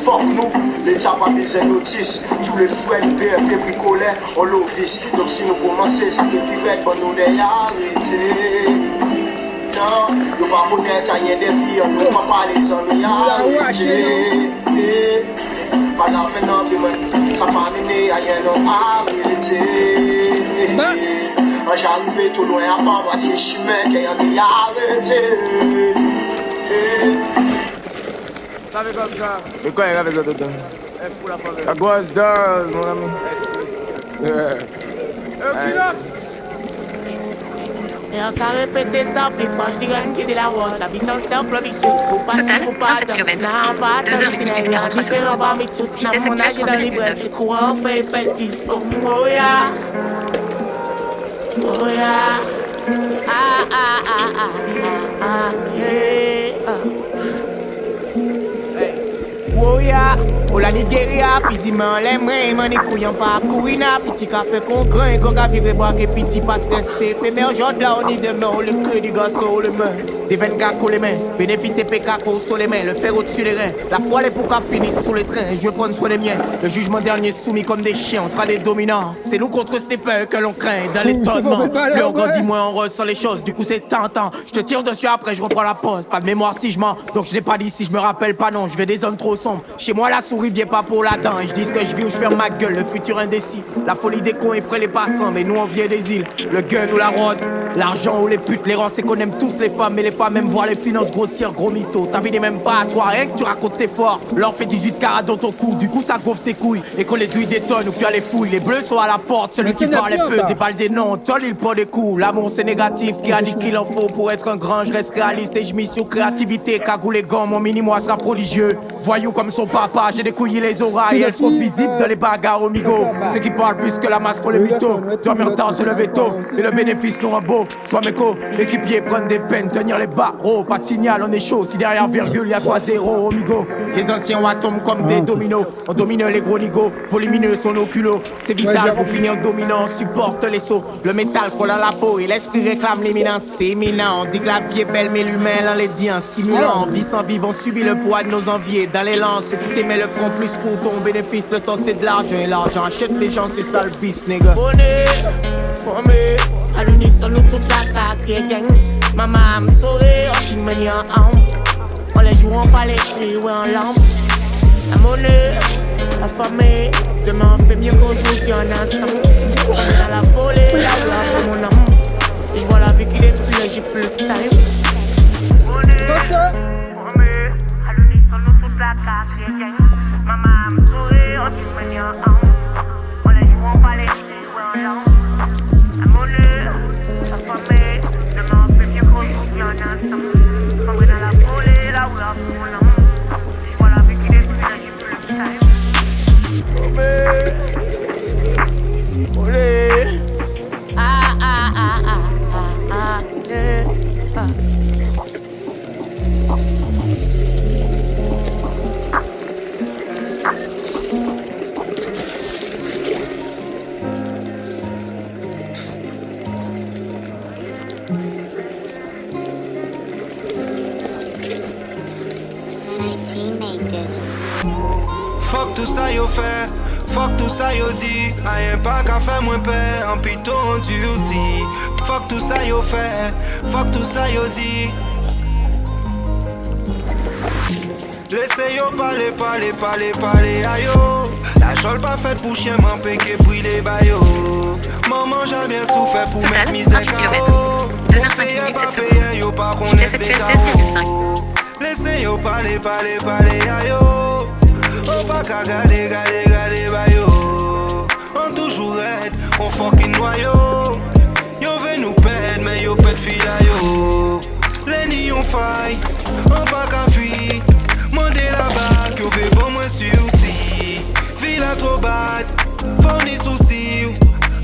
Fuck nous, l'État pas besoin de notice. Tous les frères, les BFP bricolés, on l'office. Donc si nous commençons, ça peut plus être bon, nous les arrêter. non. Nous pas connaître rien des vies, nous pas parler de son réalité. Pas la peine non plus, ça pas mener à rien non arrêter. J'arrive tout loin à pas moitié chemin qu'il y a des arrêtés. Ça fait comme ça. Mais quoi, il y a des autres dedans? Pour la faveur. La grosse dose, mon ami. Et on a répété ça, plus proche du gang qui dit la voix. La vie sans simple, vie sous pas si vous pas. Non, pas tant de cinéma. Différent parmi toutes, n'a mon âge dans les brefs. Du coup, on fait fétis pour moi. Oh yeah. Oh yeah. Ah, ah, ah, ah, ah, yeah. Oh yeah, oh la Nigeria, physiquement les mains, man et couillons pas couina, petit café qu'on grain, qu'on a viré boire et petit passe respect, fait mais aujourd'hui là on est demain, on le crée du gars sur les mains, des 24 les mains, bénéfice et PK sur les mains, le fer au-dessus des reins, la foi les pour qu'à finisse sous les trains, je vais prendre soin des miens, le jugement dernier soumis comme des chiens, on sera des dominants, c'est nous contre ces peurs que l'on craint, dans l'étonnement, plus on grandit moins on ressent les choses, du coup c'est tentant, je te tire dessus après je reprends la pause, pas de mémoire si je mens, donc je l'ai pas dit si je me rappelle pas non, je vais des zones trop sombres. Chez moi la souris vient pas pour la dent. Et je dis ce que je vis ou je ferme ma gueule. Le futur indécis. La folie des cons effraie les passants. Mais nous on vient des îles. Le gun ou la rose. L'argent ou les putes. Les rangs c'est qu'on aime tous les femmes. Mais les femmes aiment voir les finances grossières. Gros mytho. Ta vie n'est même pas à toi. Rien que tu racontes tes forts. L'or fait 18 carats dans ton cou. Du coup ça gonfle tes couilles. Et quand les douilles détonnent ou que tu as les fouilles. Les bleus sont à la porte. Celui qui parle est peu. Des balles des noms. Tol il prend des coups. L'amour c'est négatif. Qui a dit qu'il en faut pour être un grand. Je reste réaliste et je mise sur créativité. Cagoule les gants. Mon mini-moi sera prodigieux. Voyou comme son papa. J'ai découillé les oreilles, elles sont visibles dans les bagarres au migo. Ceux qui parlent plus que la masse font les mythos. Dormir tard, se lever tôt. Et le bénéfice nous rend beau. Joie mes co, équipiers prennent des peines, tenir les barreaux. Pas de signal, on est chaud. Si derrière virgule, y'a 3-0 au migo. Les anciens atomes comme des dominos. On domine les gros nigos, volumineux sont nos culots. C'est vital pour finir dominant, on supporte les sauts. Le métal colle à la peau et l'esprit réclame l'éminence. C'est imminent, on dit que la vie est belle, mais l'humain l'enlaidit en simulant. Vie sans vivre, on subit le poids de nos enviés. Dans l'élan, ceux qui t'aimaient le feront plus pour ton bénéfice. Le temps c'est de l'argent et l'argent achète les gens, c'est ça le vice, nigga. Bonnet, formé, à l'unisson nous toute la caca crier gang. Maman me saurait, on chine menu en arme. On les joue en palais, et ouais en lampe. La monnaie, la famille, demain on fait mieux qu'aujourd'hui en ensemble. On est dans la volée, la gloire pour mon amour. Et je vois la vie qui défile, j'ai plus de time. Bonnet, formé, à l'unisson nous toute la caca crier gang. Maman me saurait, on chine menu en arme. On les joue en palais, et ouais en lampe. La monnaie, la famille, demain on fait mieux qu'aujourd'hui en ensemble. On est dans la volée, la gloire pour mon amour. Et je vois la vie qui défile, j'ai plus de time. Ah ah ah ah ah ah yeah. Fuck tout ça yo fait, fuck tout ça yo dit. Ayen pas qu'à faire moins peur, en piton on durci. Fuck tout ça yo fait, fuck tout ça yo dit. Laissez yo parler, parler, parler, parler ayo. La chole pas faite pour chien, m'en péqué brûler bayo. Maman j'ai bien souffert pour mettre misère KO. 2h05 minutes 7 secondes. Yo pas qu'on Vitesse actuelle 16,5. Laissez yo parler, parler, parler ayo. Oh pas qu'à garder, garder, garder bayo. On toujours aide, on fucking noyau. Yo veut nous perdre, mais yo pète fila yo. Les nids on faille, on pas qu'à fuir. Mandez la balle, yo veut bon moins sursis. Villa trop bad, fournit soucis.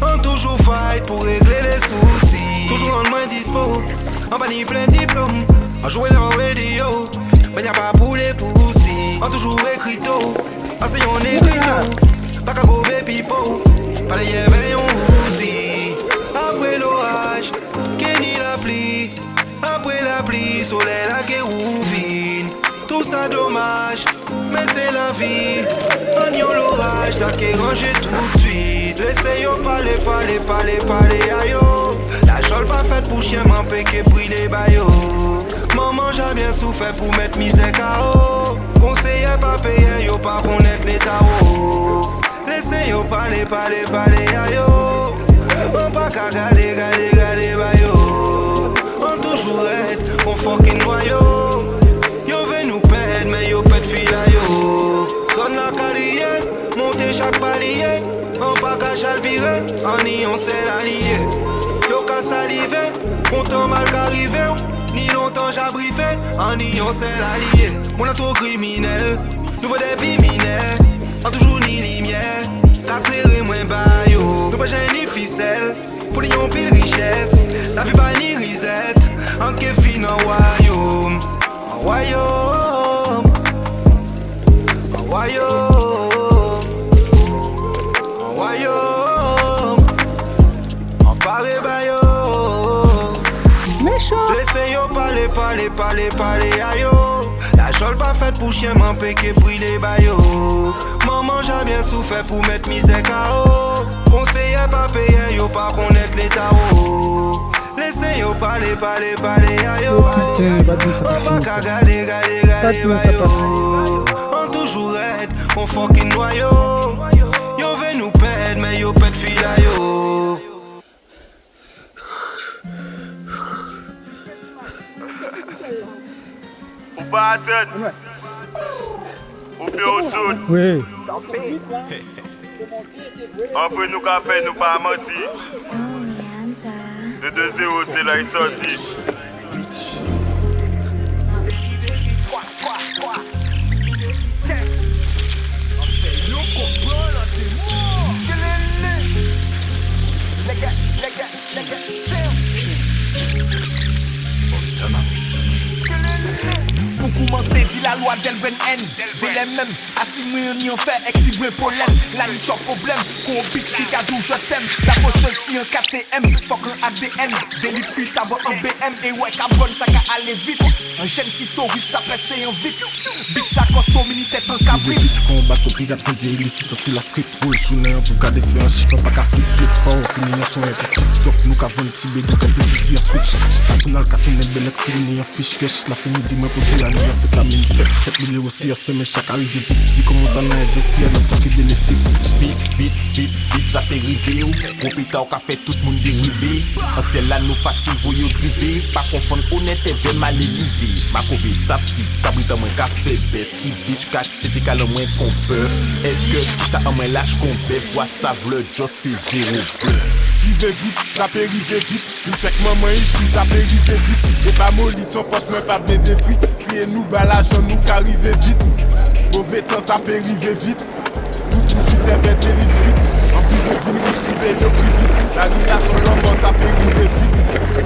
On toujours fight pour régler les soucis. Toujours en moins dispo, on banni plein diplôme. On jouer dans radio, mais y'a pas pour les poussis. On toujours écrit tôt, parce qu'on écrit tôt. Pas qu'à gober pipo, pas les yéves on aussi. Après l'orage, Kenny la pluie. Après la pluie, soleil la qui rouvine. Tout ça dommage, mais c'est la vie. On y a l'orage, ça qui est rangé tout de suite. Laissez yo parler, parler, parler, parler ayo. La chole pas faite pour chien, m'empêcher pris les baillots. Maman j'ai bien souffert pour mettre misère KO. Conseiller pas payer, yo pas connaître les tarots. Laissez yo parler, ayo. On pas qu'à garder, bayo. On toujours aide, on fucking noyau. Yo veut nous perdre, mais yo pète fila yo. Sonne la carrière, monter chaque palier. On pas qu'à chalvirer, en y on s'est allié. Yo qu'à saliver, content mal qu'arrivé. Ni longtemps j'abrivé, en y on s'est allié. Mon a trop criminel, nous voit des biminaires. En toujours ni lumière, qu'à clairer moins bayo. Nous pas j'ai ni ficelle, pour n'y on pile richesse. La vie pas ni risette, en que fin en royaume. En royaume, en royaume, en royaume, en paré bayo. Laissez yo parler ayo. La chole pas faite pour chien, m'empêcher pris les baillots. Maman j'ai bien souffert pour mettre misère KO. Conseiller pas payer, yo pas connaître les tarots. Laissez yo parler ayo. On va qu'à garder bayo. On toujours aide, on fucking noyau. Yo veut nous perdre, mais yo pète fila yo. Ou pas attendre. Ou fait au sud. Oui. On peut nous faire, nous pas mentir. De 2-0, c'est là il sorti. Pour commencer, dit la loi d'Elben N. Délai même, assis moi on y en fait, activer pollen. La niche en problème, qu'on bitch qui cadou, je t'aime. La poche si un KTM, fuck un ADN. Délit fuite, t'as un BM, et ouais, carbone, ça qu'à aller vite. Un jeune titoris, ça presse en vite. Bitch, la costo, mini tête en caprice. Combat, copie, j'apprends des illicites sur la street. Roll, journée, pour garder fait un chiffre, pas qu'à flip. Oh, fini, son intensif. Donc, nous, qu'avons un petit bébé, qu'on peut ici, un switch. National, cartoon, les belles exilés, un fiche cash. La fin midi, moi, pour dire, la fait la mine fait 7 000 aussi à semaine chaque arrivée vite. Dis comment t'en as investi dans ça qui bénéfique. Vite, ça fait river. Profita au café, tout le monde dérivé. En ciel là, nous facile, voyons privé. Pas confondre honnête et vrai mal élevé. Ma copie, ça si, t'abrites moins café, bête. Qui bitch, cache, t'es calme moins qu'on peut. Est-ce que j't'as un moins lâche qu'on peut? Vois ça, v'le, Joss, c'est 0 bleu. Rive vite, ça peut river vite. Nous check maman ici, ça peut river vite. Et pas molly, ton poste, mais pas bien de frites. Criez nous, balage, nous qu'arriver vite. Mauvais temps, ça peut river vite. Tous poursuites, c'est vers l'élite vite. En plus, on finit distribuer le plus vite. La relation, l'homme, ça peut river vite.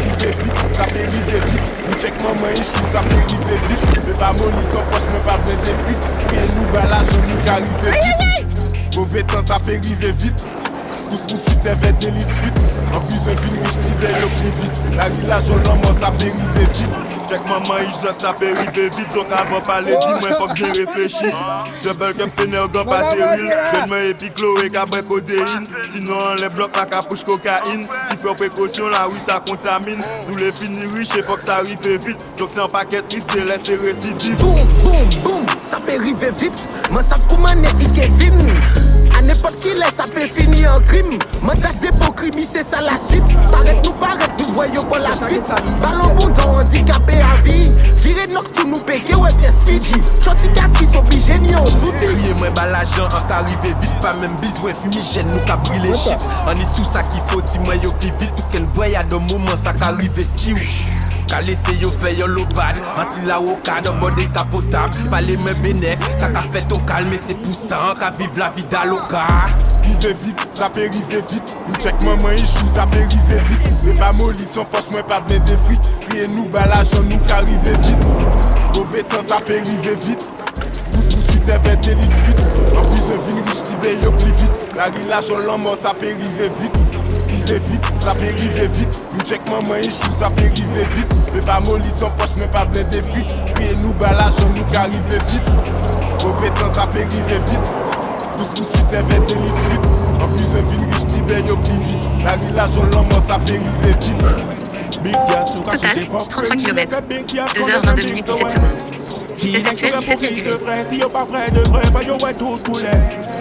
River vite, ça peut river vite. Nous check maman ici, ça peut river vite. Et pas molly, ton poste, mais pas bien de frites. Criez nous, balage, nous qu'arriver vite. Mauvais temps, ça peut river vite. Tous poursuites, c'est vers l'élite vite. En plus, on finit distribuer le plus vite. La relation, l'homme, ça peut river vite. Check maman, il jette, ça peut arriver vite. Donc avant parler, dis-moi, faut que bien réfléchir. Je belle comme Ténergan, pas terrible. Je me épique Chloé, cabret codéine. Sinon, les blocs, la capuche cocaïne. Si fait précaution, là, oui, ça contamine. Nous les finis riches, et faut que ça arrive vite. Donc c'est un paquet triste, et laisse récidive. Boum, ça peut arriver vite. Moi, savent comment est Kevin. À n'importe qui laisse, ça peut finir en crime. Mandat dépôt crime, c'est ça la suite. Paraît, nous voyons pas la fuite. Ballon bon dans handicapé à vie. Viré nocturne, nous péguer, ouais, pièce Fiji. Chose cicatrice, obligé, ni en outils. Criez-moi, bah l'argent, en qu'arriver vite. Pas même besoin, fumigène, nous qu'à brûler shit. On est tout ça qu'il faut, dis-moi, yo, qui vite. Tout qu'un voyage de moment, ça qu'arrive si ou. Qu'à laisser yo fait yo l'obad. Ainsi la roca dans bord décapotable. Pas les mêmes bénéfices, ça qu'a fait ton calme. Et c'est pour ça qu'à vivre la vie d'Aloca. Rive vite, ça peut river vite. Nous check maman issue, ça peut river vite. Mais pas molly, ton poste, moi pas bien de frites. Criez nous, balage, nous qu'arriver vite. Mauvais temps, ça peut river vite. Tous poursuites, c'est vers l'élite vite. En plus, on vient riche, tibé, yo plus vite. La relation, l'homme, ça peut river vite. Rive vite, ça peut river vite. Nous check maman issue, ça peut river vite. Mais pas molly, ton poste, moi pas bien de frites. Criez nous, balage, nous qu'arriver vite. Mauvais temps, ça peut river vite. Tous poursuites, c'est vers l'élite vite. En plus, on vient riche, ben yo plus vite. La relation l'homme ça peut arriver vite. Big gas nous Total, 33 km. 2h22 minutes 17 secondes. Vitesse actuelle 17,8. Si yo pas vrai de vrai, va yo ouais tout couler.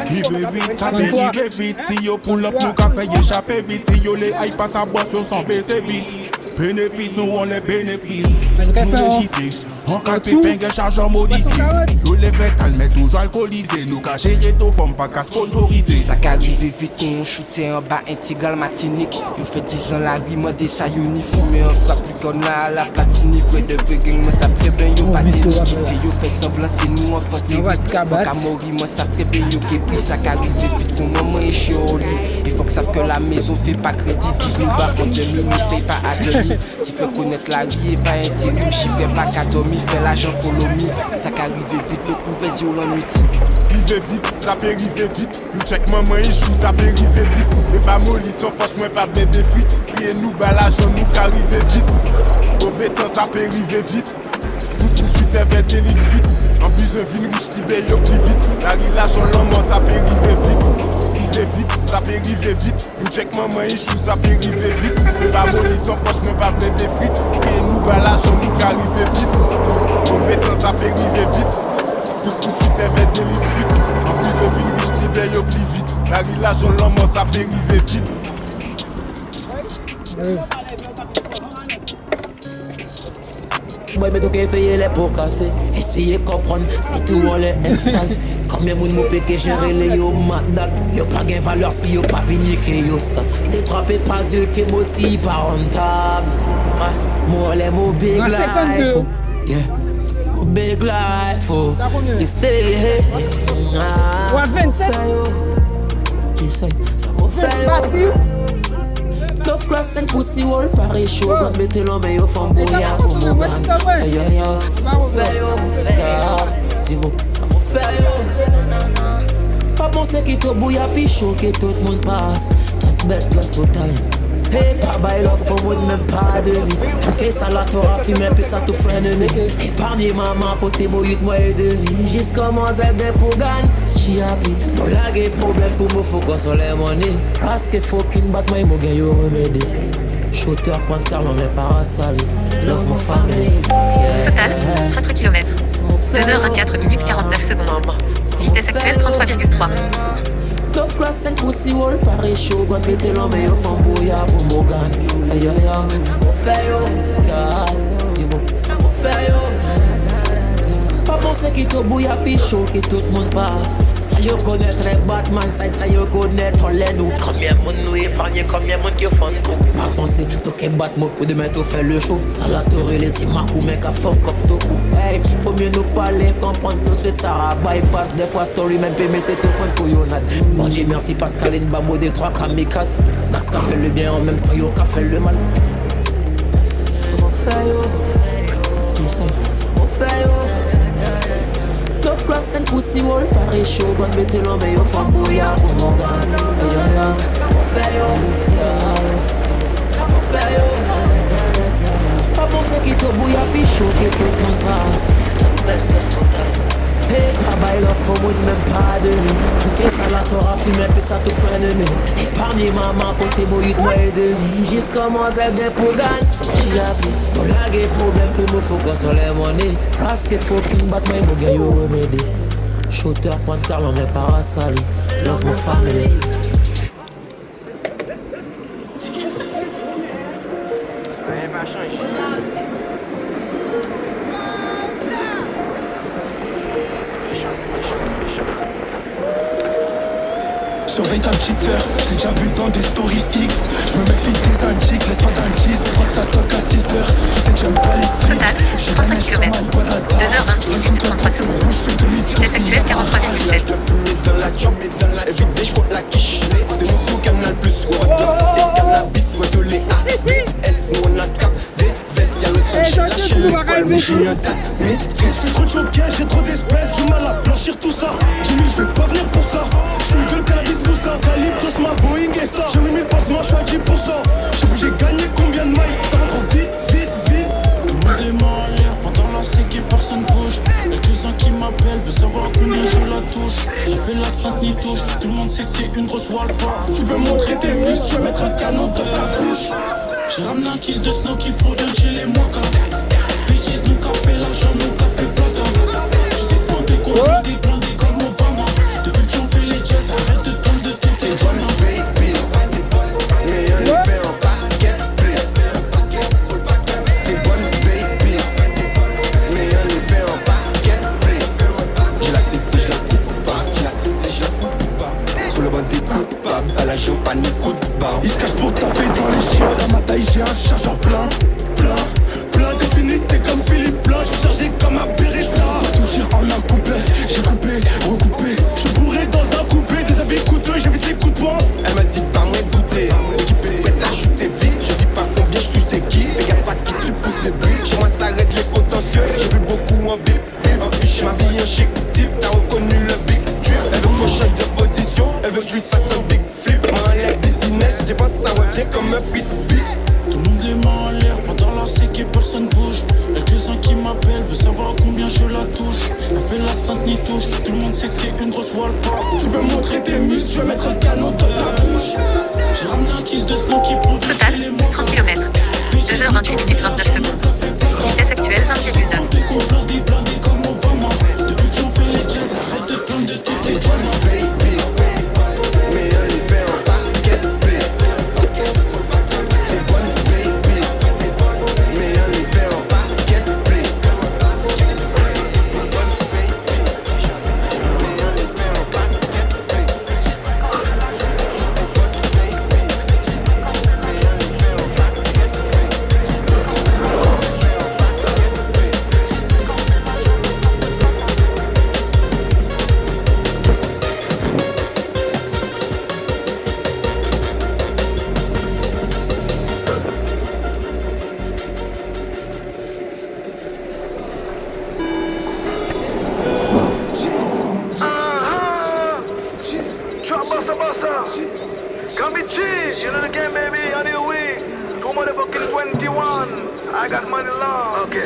Rive vite, ça dérive vite. Si yo pull up, nous ka fait échapper vite. Si yo les aïe pas sa boisse, yo s'en baisser vite. Bénéfice, nous on les bénéfices. Nous les chiffres. En cas de pépin, chargeur modifié. Yo les fait mais toujours alcoolisé. Nous ka gérer tout, forme pas qu'à sponsoriser. Ça qu'arrive vite qu'on shooté en bas intégral matinique. Yo fait 10 ans la rime des ça unifie. Mais on soit plus qu'on a la platine. Vrai de vrai gang, moi ça très bien yo pas t'énique. Yo fait semblant c'est nous en fantaisie. En cas mori, moi ça très bien yo qui pris. Ça qu'arrive vite qu'on maman est chiant au lit. Il faut que savent que la maison fait pas crédit. 12 nous bas contre demi, nous fait pas à demi. Tu fais connaître la vie et pas intérim. Chiffre pas qu'à dormir. Fait l'argent follow me. Ça qu'arrive vite, nous couvert sur l'ennui. Rive vite, ça peut arriver vite. Nous check maman issue, ça peut arriver vite. Et pas molly, ton poste, moi pas bien des frites. Et nous bas l'argent, nous qu'arriver vite. Mauvais temps, ça peut arriver vite. Tous poursuites, c'est 21 litres vite. En plus, un vin riche, tibé, yo plus vite. La relation, l'homme, ça peut arriver vite. Rive vite, ça peut arriver vite. Nous check maman issue, ça peut arriver vite. Et pas molly, ton poste, moi pas bien des frites. Et nous bas l'argent, nous qu'arriver vite. Mauvais temps, ça peut arriver vite. Tous poursuites, c'est 21 litres vite. En plus, un vin riche, tibé, yo plus vite. La relation, l'homme, ça peut arriver vite. Moi, mais tout qu'elle paye les pots cassés. Essayez de comprendre, c'est tout en les extases. Combien de monde peut gérer les yo madak. Yo pas gain valeur si yo pas vini que yo staff. Détrapé pas dire que moi aussi pas rentable. Moi, les mots big life. Yeah. Big life. You stay. Ouais, 27. J'essaye, ça m'a fait. Neuf glaces, 5 pussy wall, pareil chaud. God mettez l'homme et yo femme bouillard pour mon gan. Aïe aïe aïe, ça m'a fait yo. Dis-moi, ça m'a fait yo. Pas penser qu'il te bouillard puis chaud que tout le monde passe. Toute bête place au time. Hey, pas by love pour moi, même pas de vie. En ça la t'aura fumé, puis ça tout freine de nez. Épargnez maman pour tes moyens de moi et de vie. Jusqu'à moi, j'ai des pour gagner. J'y happy. Mon lag est problème pour moi, faut qu'on soit les monnaies. Parce que fucking Batman, mon gars, yo remédie. Shooter, panthère, l'on met pas à salir. Love my family. Total, 33 km. 2h24 minutes 49 secondes. Vitesse actuelle 33,3. 9 glaces, 5 pussy wall, pareil chaud. God mettez l'homme et yo femme bouillard pour mon gan. Aïe aïe aïe, ça m'a fait yo. Dis-moi, ça m'a fait yo. Pas penser qu'il te bouillard puis chaud que tout le monde passe. Ça yo connaîtrait Batman, ça yo connaître on les nous. Combien de monde nous épargne, combien de monde qui font trop. Pas penser, toi qui Batman pour demain tout faire le show. Ça la torre les petits macou mec à fuck up tout coup. Hey, faut mieux nous parler, comprendre tout de suite ça bypass. Des fois story même peut mettre tout fun pour yonade. Bon Dieu merci Pascaline Bambo des 3 kamikazes. Dans ce qu'a fait le bien en même temps yo qu'a fait le mal. Ça m'a fait yo. J'essaye, ça m'a fait yo. 9 glaces, 5 pussy wall, pareil chaud. God mettez l'homme et yo femme bouillard pour mon gars. Aïe aïe aïe, ça m'a fait yo. Ça m'a fait yo. Pas penser qu'il te bouillard puis chaud que tout le monde passe. Hey, pas by love pour moi, même pas de vie. Que ça la t'aura fumé, puis ça tout freine de nez. Épargnez maman pour tes moyens de moi et de vie. Jusqu'à moi, j'ai des pour gagner. J'y happy. Mon lag est problème pour moi, faut qu'on soit les monnaies. Parce que fucking Batman, mon gars, yo remédie. Shooter, panthère, l'on met pas à salir. Love my family. Surveille ta petite sœur, je l'ai déjà vu dans des stories X. Je me méfie des antiques, laisse pas d'antiques. Je crois que ça toque à 6h. Je sais que j'aime pas les filles. Total, 35 km. 2h26 minutes 33 secondes. Vitesse actuelle 43,7. Dans la job et dans la éviter, je compte la quiche. C'est mon sous canal plus, ou et cannabis, ou de les ABS. Nous on attrape des vestes, y'a le temps de lâcher le poil. J'ai un tas, mais j'ai trop de choqués, j'ai trop d'espèces. Du mal à blanchir tout ça. J'ai mis, je vais pas venir pour ça. J'suis une gueule cannabis pour ça. Calyptos, ma Boeing et Star. J'ai mis mes postes, moi j'suis à 10%. J'ai gagné combien de mailles? Ça va trop vite, vite, vite. Tout le monde est mort en l'air pendant la séquée, personne bouge. Quelques-uns qui m'appellent, veut savoir combien je la touche. La fait la sainte ni touche, tout le monde sait que c'est une grosse wall pop. Tu veux montrer tes muscles, je vais mettre un canon dans ta bouche. J'ai ramené un kill de snow qui provient de chez les Moka. Bitches, nous qu'a fait l'argent, nous qu'a fait plata. Je sais pas des comptes, des blindés comme Obama. Depuis que on fait les jazz, arrête de prendre de tout tes drama. Baby, mais on est fait en paquet, t'es bonne baby, mais on est fait en paquet. Je la saisis, je la coupe pas, je la saisis, je la coupe pas. Sur le banc des coupables, à la géo panique, coup de barre. Il se cache pour taper dans les chiens, dans ma taille j'ai un chargeur plein. Plein défini, t'es comme Philippe Blanc. J'suis chargé comme un péristrat. Tout tire en un couplet, j'ai coupé, recoupé. J'suis bourré dans un coupé, des habits coûteux, j'évite les coups de poing. Elle me dit pas moins goûter, équipé, prête à shooter vite. Je dis pas combien j'touche des kills. Fais gaffe à qui te pousse des bruits. Chez moi ça règle les contentieux. J'ai vu beaucoup en bip, en huche, m'habille en chic type. T'as reconnu le big trip. Elle veut qu'on change de position, elle veut que j'lui fasse un big flip. Moi les business, j'dépense ça revient comme un frisbee. Tout le monde les mains en l'air, pendant la sec et personne bouge. Y'a quelques-uns qui m'appellent, veut savoir combien je la touche. Elle fait la sainte ni touche, tout le monde sait que c'est une grosse wall pop. Je veux montrer tes muscles, je vais mettre un canon dans ta bouche. J'ai ramené un kill de snow qui provient de chez les Moka. 30 km, 2h28 minutes 29 secondes. Vitesse actuelle 20,9. Blindés comme Obama. Depuis que on fait les jazz, arrête de prendre de tout tes drama. Baby, mais on est fait en paquet. T'es bonne baby, mais on est fait en paquet. You know the game, baby, on the way. 2 motherfucking 21. I got money long. Ok.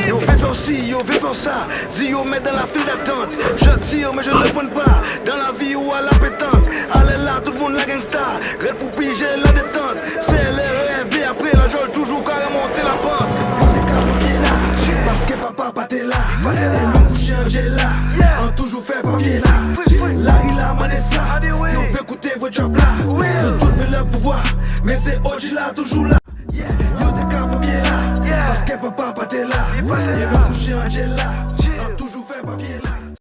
Yo, fais faire ci, yo, fais faire ça. Dis yo, mets dans la file d'attente. Je tire, mais je ne réponds pas. Dans la vie ou à la pétante. Allez là, tout le monde la gangsta. Red pour piger la détente. C'est les rêves, après la joie, toujours qu'à remonter la pente. Parce que papa pas t'es là. Et mon coucher un j'ai là. On toujours fait papier là. Là il a mané ça. Yo veut écouter vos jobs là. Yo tout veut le pouvoir. Mais c'est OG là, toujours là. Yo t'es qu'un papier là. Parce que papa pas t'es là. Et mon coucher un j'ai là.